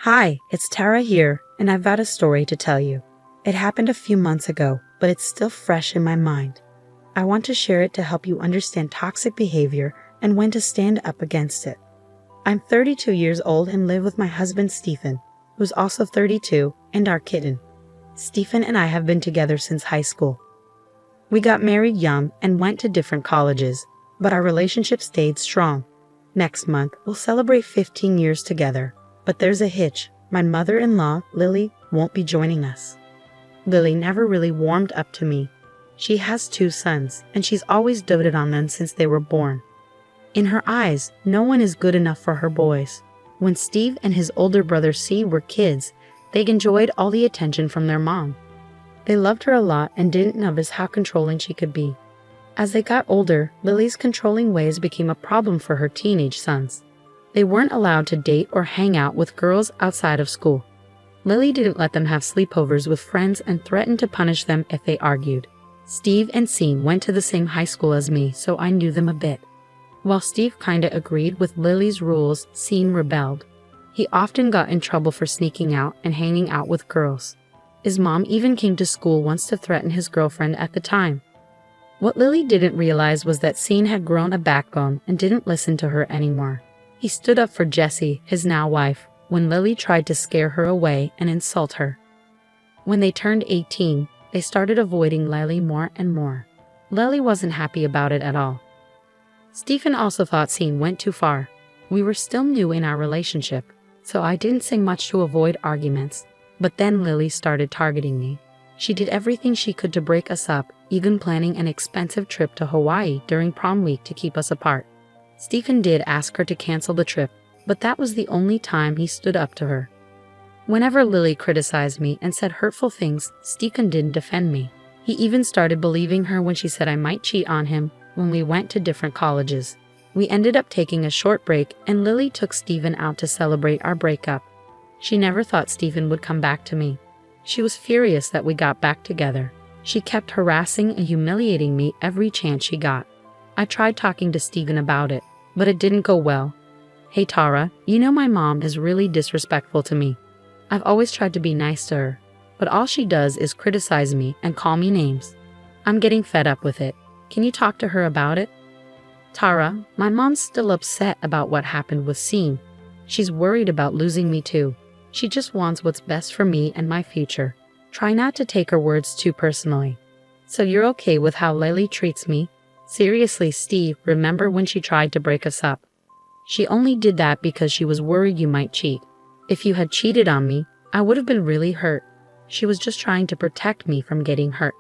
Hi, it's Tara here, and I've got a story to tell you. It happened a few months ago, but it's still fresh in my mind. I want to share it to help you understand toxic behavior and when to stand up against it. I'm 32 years old and live with my husband Stephen, who's also 32, and our kitten. Stephen and I have been together since high school. We got married young and went to different colleges, but our relationship stayed strong. Next month, we'll celebrate 15 years together. But there's a hitch. My mother-in-law, Lily, won't be joining us. Lily never really warmed up to me. She has 2 sons, and she's always doted on them since they were born. In her eyes, no one is good enough for her boys. When Steve and his older brother C were kids, they enjoyed all the attention from their mom. They loved her a lot and didn't notice how controlling she could be. As they got older, Lily's controlling ways became a problem for her teenage sons. They weren't allowed to date or hang out with girls outside of school. Lily didn't let them have sleepovers with friends and threatened to punish them if they argued. Steve and Sean went to the same high school as me, so I knew them a bit. While Steve kinda agreed with Lily's rules, Sean rebelled. He often got in trouble for sneaking out and hanging out with girls. His mom even came to school once to threaten his girlfriend at the time. What Lily didn't realize was that Sean had grown a backbone and didn't listen to her anymore. He stood up for Jessie, his now wife, when Lily tried to scare her away and insult her. When they turned 18, they started avoiding Lily more and more. Lily wasn't happy about it at all. Stephen also thought Sean went too far. We were still new in our relationship, so I didn't say much to avoid arguments. But then Lily started targeting me. She did everything she could to break us up, even planning an expensive trip to Hawaii during prom week to keep us apart. Stephen did ask her to cancel the trip, but that was the only time he stood up to her. Whenever Lily criticized me and said hurtful things, Stephen didn't defend me. He even started believing her when she said I might cheat on him when we went to different colleges. We ended up taking a short break and Lily took Stephen out to celebrate our breakup. She never thought Stephen would come back to me. She was furious that we got back together. She kept harassing and humiliating me every chance she got. I tried talking to Stephen about it, but it didn't go well. Hey Tara, you know my mom is really disrespectful to me. I've always tried to be nice to her, but all she does is criticize me and call me names. I'm getting fed up with it. Can you talk to her about it? Tara, my mom's still upset about what happened with Sean. She's worried about losing me too. She just wants what's best for me and my future. Try not to take her words too personally. So you're okay with how Lily treats me? Seriously, Steve, remember when she tried to break us up? She only did that because she was worried you might cheat. If you had cheated on me, I would have been really hurt. She was just trying to protect me from getting hurt.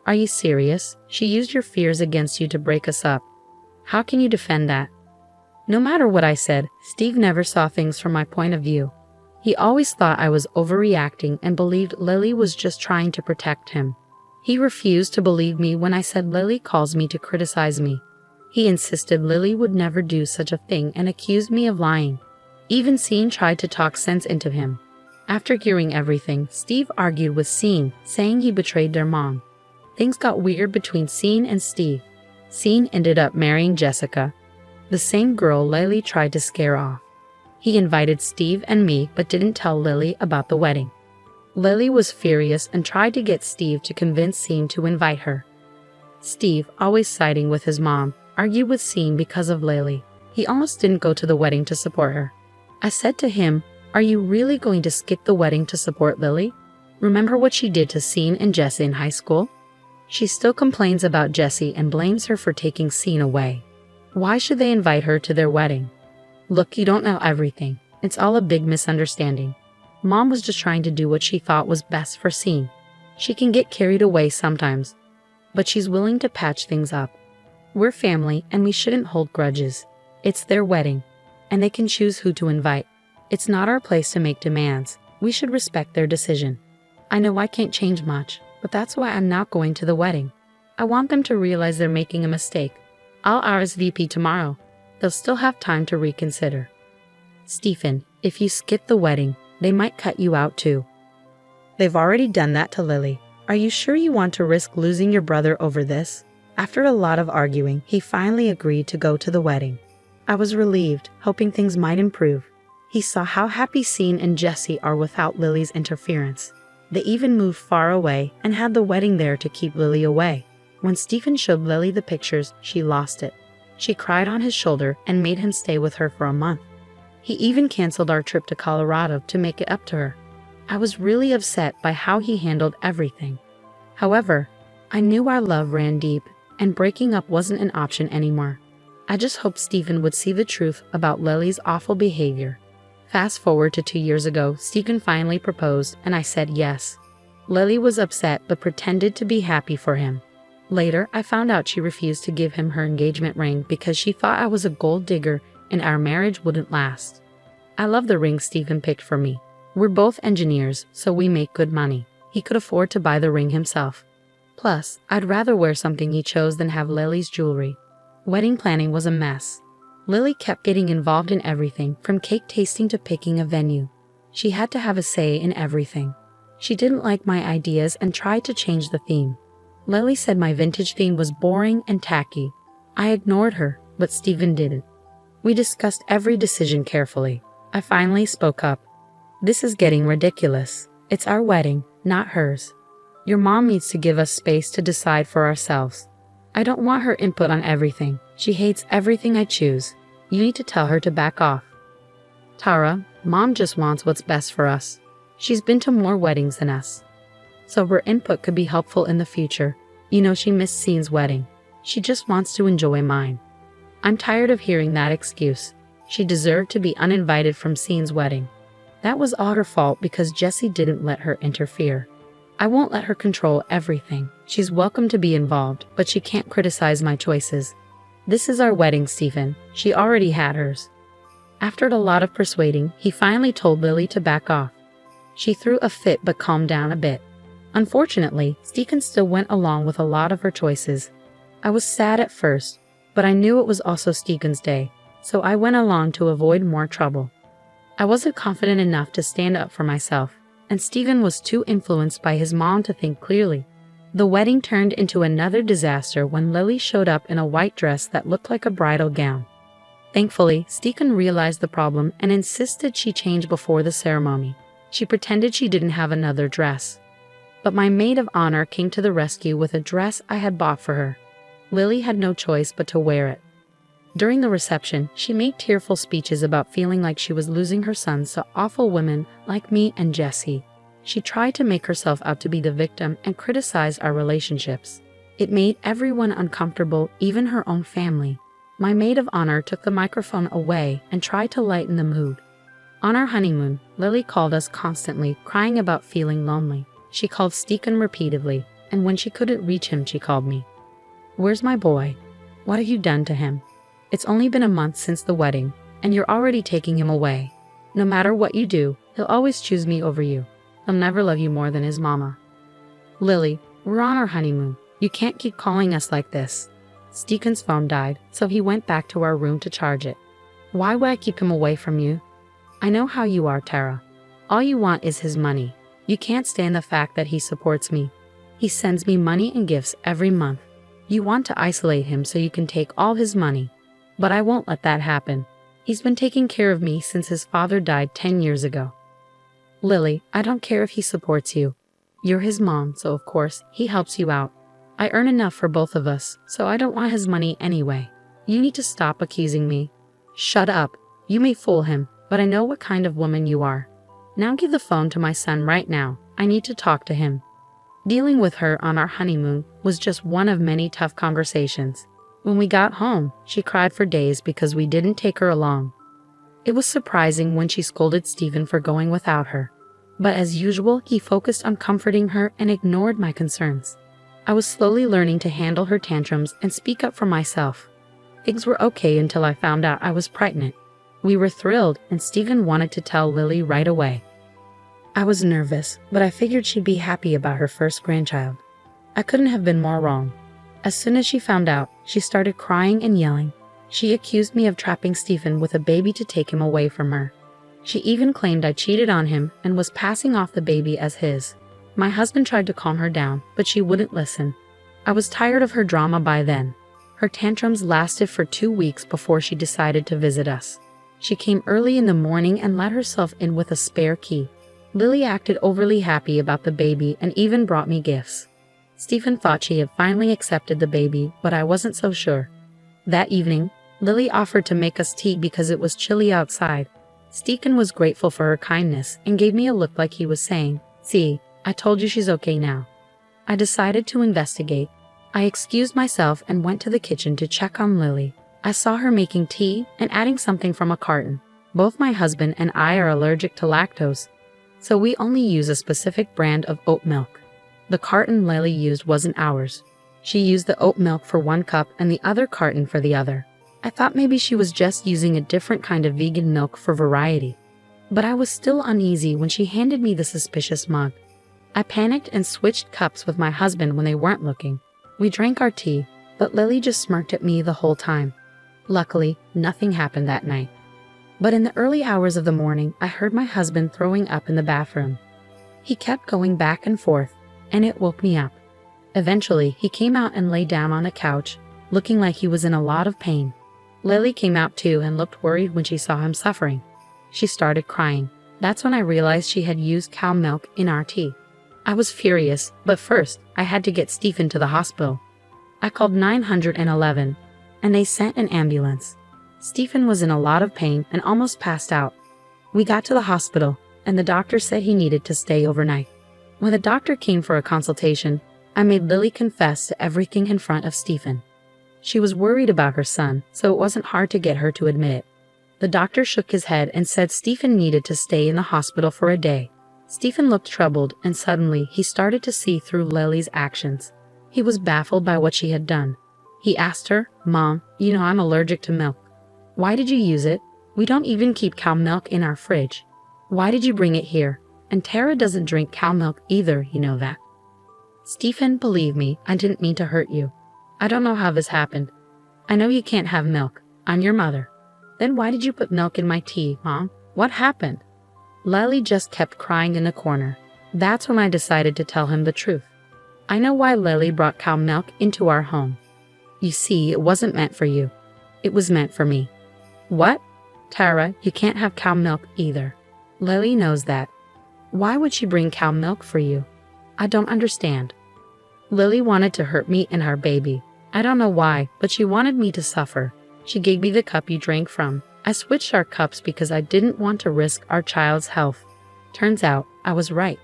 Are you serious? She used your fears against you to break us up. How can you defend that? No matter what I said, Steve never saw things from my point of view. He always thought I was overreacting and believed Lily was just trying to protect him. He refused to believe me when I said Lily calls me to criticize me. He insisted Lily would never do such a thing and accused me of lying. Even Sean tried to talk sense into him. After hearing everything, Steve argued with Sean, saying he betrayed their mom. Things got weird between Sean and Steve. Sean ended up marrying Jessica, the same girl Lily tried to scare off. He invited Steve and me but didn't tell Lily about the wedding. Lily was furious and tried to get Steve to convince Sean to invite her. Steve, always siding with his mom, argued with Sean because of Lily. He almost didn't go to the wedding to support her. I said to him, "Are you really going to skip the wedding to support Lily? Remember what she did to Sean and Jessie in high school? She still complains about Jessie and blames her for taking Sean away. Why should they invite her to their wedding? Look, you don't know everything. It's all a big misunderstanding. Mom was just trying to do what she thought was best for Sean. She can get carried away sometimes, but she's willing to patch things up. We're family and we shouldn't hold grudges. It's their wedding, and they can choose who to invite. It's not our place to make demands. We should respect their decision. I know I can't change much, but that's why I'm not going to the wedding. I want them to realize they're making a mistake. I'll RSVP tomorrow. They'll still have time to reconsider." Stephen, if you skip the wedding, they might cut you out too. They've already done that to Lily. Are you sure you want to risk losing your brother over this? After a lot of arguing, he finally agreed to go to the wedding. I was relieved, hoping things might improve. He saw how happy Sean and Jesse are without Lily's interference. They even moved far away and had the wedding there to keep Lily away. When Stephen showed Lily the pictures, she lost it. She cried on his shoulder and made him stay with her for a month. He even canceled our trip to Colorado to make it up to her. I was really upset by how he handled everything. However, I knew our love ran deep, and breaking up wasn't an option anymore. I just hoped Stephen would see the truth about Lily's awful behavior. Fast forward to 2 years ago, Stephen finally proposed, and I said yes. Lily was upset but pretended to be happy for him. Later, I found out she refused to give him her engagement ring because she thought I was a gold digger and our marriage wouldn't last. I love the ring Stephen picked for me. We're both engineers, so we make good money. He could afford to buy the ring himself. Plus, I'd rather wear something he chose than have Lily's jewelry. Wedding planning was a mess. Lily kept getting involved in everything, from cake tasting to picking a venue. She had to have a say in everything. She didn't like my ideas and tried to change the theme. Lily said my vintage theme was boring and tacky. I ignored her, but Stephen didn't. We discussed every decision carefully. I finally spoke up. This is getting ridiculous. It's our wedding, not hers. Your mom needs to give us space to decide for ourselves. I don't want her input on everything. She hates everything I choose. You need to tell her to back off. Tara, Mom just wants what's best for us. She's been to more weddings than us. So her input could be helpful in the future. You know, she missed Sean's wedding. She just wants to enjoy mine. I'm tired of hearing that excuse. She deserved to be uninvited from Sean's wedding. That was all her fault because Jesse didn't let her interfere. I won't let her control everything. She's welcome to be involved, but she can't criticize my choices. This is our wedding, Stephen. She already had hers. After a lot of persuading, he finally told Lily to back off. She threw a fit but calmed down a bit. Unfortunately, Stephen still went along with a lot of her choices. I was sad at first, but I knew it was also Stephen's day, so I went along to avoid more trouble. I wasn't confident enough to stand up for myself, and Stephen was too influenced by his mom to think clearly. The wedding turned into another disaster when Lily showed up in a white dress that looked like a bridal gown. Thankfully, Stephen realized the problem and insisted she change before the ceremony. She pretended she didn't have another dress. But my maid of honor came to the rescue with a dress I had bought for her. Lily had no choice but to wear it. During the reception, she made tearful speeches about feeling like she was losing her sons to awful women like me and Jesse. She tried to make herself out to be the victim and criticize our relationships. It made everyone uncomfortable, even her own family. My maid of honor took the microphone away and tried to lighten the mood. On our honeymoon, Lily called us constantly, crying about feeling lonely. She called Stephen repeatedly, and when she couldn't reach him, she called me. "Where's my boy? What have you done to him? It's only been a month since the wedding, and you're already taking him away. No matter what you do, he'll always choose me over you. He'll never love you more than his mama." "Lily, we're on our honeymoon. You can't keep calling us like this." Stephen's phone died, so he went back to our room to charge it. "Why would I keep him away from you? I know how you are, Tara. All you want is his money. You can't stand the fact that he supports me. He sends me money and gifts every month. You want to isolate him so you can take all his money. But I won't let that happen. He's been taking care of me since his father died 10 years ago. Lily, I don't care if he supports you. You're his mom, so of course, he helps you out. I earn enough for both of us, so I don't want his money anyway. You need to stop accusing me." "Shut up. You may fool him, but I know what kind of woman you are. Now give the phone to my son right now. I need to talk to him." Dealing with her on our honeymoon was just one of many tough conversations. When we got home, she cried for days because we didn't take her along. It was surprising when she scolded Stephen for going without her. But as usual, he focused on comforting her and ignored my concerns. I was slowly learning to handle her tantrums and speak up for myself. Things were okay until I found out I was pregnant. We were thrilled, and Stephen wanted to tell Lily right away. I was nervous, but I figured she'd be happy about her first grandchild. I couldn't have been more wrong. As soon as she found out, she started crying and yelling. She accused me of trapping Stephen with a baby to take him away from her. She even claimed I cheated on him and was passing off the baby as his. My husband tried to calm her down, but she wouldn't listen. I was tired of her drama by then. Her tantrums lasted for 2 weeks before she decided to visit us. She came early in the morning and let herself in with a spare key. Lily acted overly happy about the baby and even brought me gifts. Stephen thought she had finally accepted the baby, but I wasn't so sure. That evening, Lily offered to make us tea because it was chilly outside. Stephen was grateful for her kindness and gave me a look like he was saying, "See, I told you she's okay now." I decided to investigate. I excused myself and went to the kitchen to check on Lily. I saw her making tea and adding something from a carton. Both my husband and I are allergic to lactose, so we only use a specific brand of oat milk. The carton Lily used wasn't ours. She used the oat milk for one cup and the other carton for the other. I thought maybe she was just using a different kind of vegan milk for variety. But I was still uneasy when she handed me the suspicious mug. I panicked and switched cups with my husband when they weren't looking. We drank our tea, but Lily just smirked at me the whole time. Luckily, nothing happened that night. But in the early hours of the morning, I heard my husband throwing up in the bathroom. He kept going back and forth, and it woke me up. Eventually, he came out and lay down on the couch, looking like he was in a lot of pain. Lily came out too and looked worried when she saw him suffering. She started crying. That's when I realized she had used cow milk in our tea. I was furious, but first, I had to get Stephen to the hospital. I called 911, and they sent an ambulance. Stephen was in a lot of pain and almost passed out. We got to the hospital, and the doctor said he needed to stay overnight. When the doctor came for a consultation, I made Lily confess to everything in front of Stephen. She was worried about her son, so it wasn't hard to get her to admit it. The doctor shook his head and said Stephen needed to stay in the hospital for a day. Stephen looked troubled, and suddenly he started to see through Lily's actions. He was baffled by what she had done. He asked her, "Mom, you know I'm allergic to milk. Why did you use it? We don't even keep cow milk in our fridge. Why did you bring it here? And Tara doesn't drink cow milk either, you know that." "Stephen, believe me, I didn't mean to hurt you. I don't know how this happened. I know you can't have milk. I'm your mother." "Then why did you put milk in my tea, Mom? What happened?" Lily just kept crying in the corner. That's when I decided to tell him the truth. "I know why Lily brought cow milk into our home. You see, it wasn't meant for you. It was meant for me." "What? Tara, you can't have cow milk either. Lily knows that. Why would she bring cow milk for you? I don't understand." "Lily wanted to hurt me and our baby. I don't know why, but she wanted me to suffer. She gave me the cup you drank from. I switched our cups because I didn't want to risk our child's health. Turns out, I was right.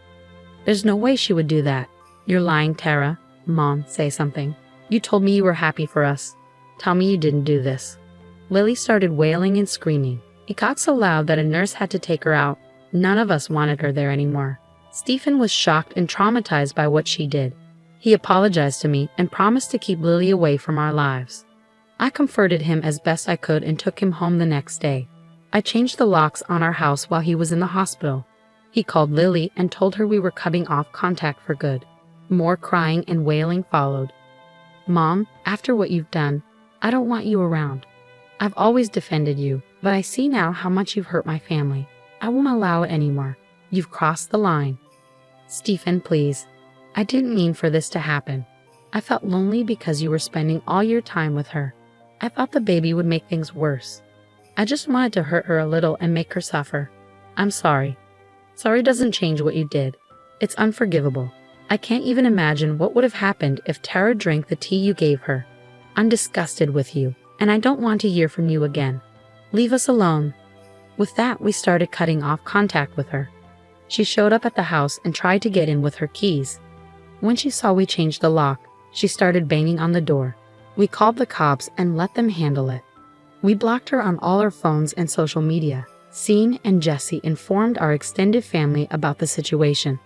There's no way she would do that." "You're lying, Tara." "Mom, say something. You told me you were happy for us. Tell me you didn't do this." Lily started wailing and screaming. It got so loud that a nurse had to take her out. None of us wanted her there anymore. Stephen was shocked and traumatized by what she did. He apologized to me and promised to keep Lily away from our lives. I comforted him as best I could and took him home the next day. I changed the locks on our house while he was in the hospital. He called Lily and told her we were cutting off contact for good. More crying and wailing followed. "Mom, after what you've done, I don't want you around. I've always defended you, but I see now how much you've hurt my family. I won't allow it anymore. You've crossed the line." "Stephen, please. I didn't mean for this to happen. I felt lonely because you were spending all your time with her. I thought the baby would make things worse. I just wanted to hurt her a little and make her suffer. I'm sorry. Sorry doesn't change what you did. It's unforgivable. I can't even imagine what would have happened if Tara drank the tea you gave her. I'm disgusted with you, and I don't want to hear from you again. Leave us alone." With that, we started cutting off contact with her. She showed up at the house and tried to get in with her keys. When she saw we changed the lock, she started banging on the door. We called the cops and let them handle it. We blocked her on all our phones and social media. Sean and Jesse informed our extended family about the situation.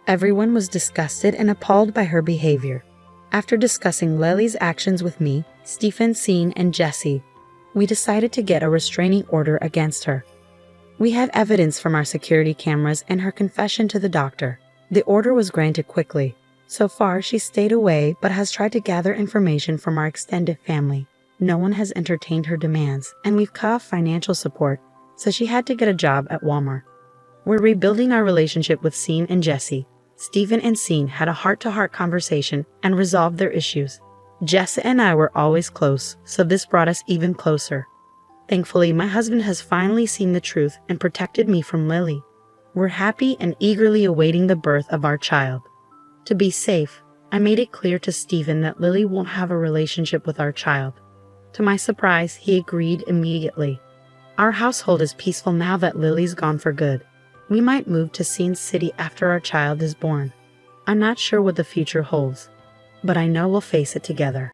Everyone was disgusted and appalled by her behavior. After discussing Lily's actions with me, Stephen, Sean, and Jesse, we decided to get a restraining order against her. We had evidence from our security cameras and her confession to the doctor. The order was granted quickly. So far, she stayed away but has tried to gather information from our extended family. No one has entertained her demands, and we've cut off financial support, so she had to get a job at Walmart. We're rebuilding our relationship with Sean and Jesse. Stephen and Sean had a heart-to-heart conversation and resolved their issues. Jesse and I were always close, so this brought us even closer. Thankfully, my husband has finally seen the truth and protected me from Lily. We're happy and eagerly awaiting the birth of our child. To be safe, I made it clear to Stephen that Lily won't have a relationship with our child. To my surprise, he agreed immediately. Our household is peaceful now that Lily's gone for good. We might move to Scene City after our child is born. I'm not sure what the future holds, but I know we'll face it together.